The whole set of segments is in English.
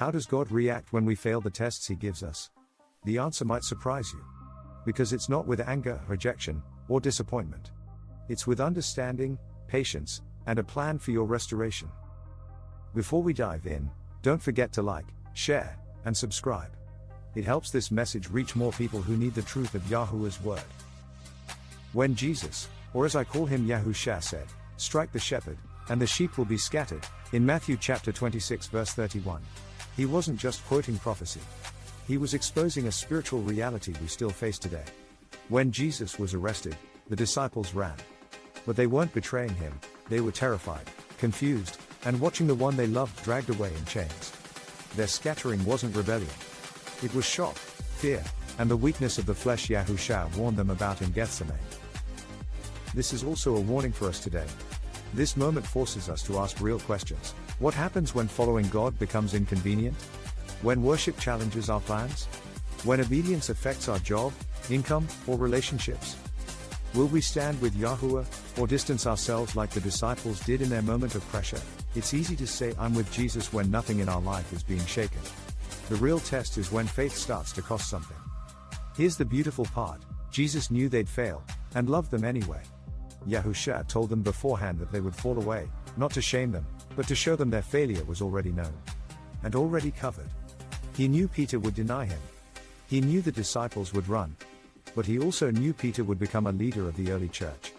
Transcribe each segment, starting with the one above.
How does God react when we fail the tests He gives us? The answer might surprise you. Because it's not with anger, rejection, or disappointment. It's with understanding, patience, and a plan for your restoration. Before we dive in, don't forget to like, share, and subscribe. It helps this message reach more people who need the truth of Yahuwah's word. When Jesus, or as I call him YAHUSHA, said, "Strike the shepherd, and the sheep will be scattered," in Matthew chapter 26 verse 31, he wasn't just quoting prophecy. He was exposing a spiritual reality we still face today. When Jesus was arrested, the disciples ran. But they weren't betraying him, they were terrified, confused, and watching the one they loved dragged away in chains. Their scattering wasn't rebellion. It was shock, fear, and the weakness of the flesh YAHUSHA warned them about in Gethsemane. This is also a warning for us today. This moment forces us to ask real questions. What happens when following God becomes inconvenient? When worship challenges our plans? When obedience affects our job, income, or relationships? Will we stand with Yahuwah, or distance ourselves like the disciples did in their moment of pressure? It's easy to say I'm with Jesus when nothing in our life is being shaken. The real test is when faith starts to cost something. Here's the beautiful part: Jesus knew they'd fail, and loved them anyway. YAHUSHA told them beforehand that they would fall away, not to shame them, but to show them their failure was already known. And already covered. He knew Peter would deny him. He knew the disciples would run. But he also knew Peter would become a leader of the early church.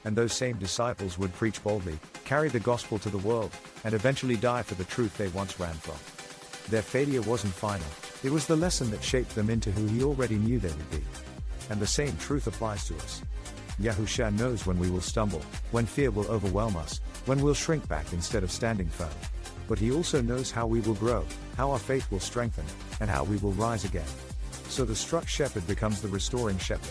And those same disciples would preach boldly, carry the gospel to the world, and eventually die for the truth they once ran from. Their failure wasn't final, it was the lesson that shaped them into who he already knew they would be. And the same truth applies to us. YAHUSHA knows when we will stumble, when fear will overwhelm us, when we'll shrink back instead of standing firm. But he also knows how we will grow, how our faith will strengthen, and how we will rise again. So the struck shepherd becomes the restoring shepherd.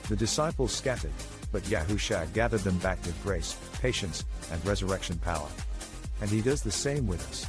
The disciples scattered, but YAHUSHA gathered them back with grace, patience, and resurrection power. And he does the same with us.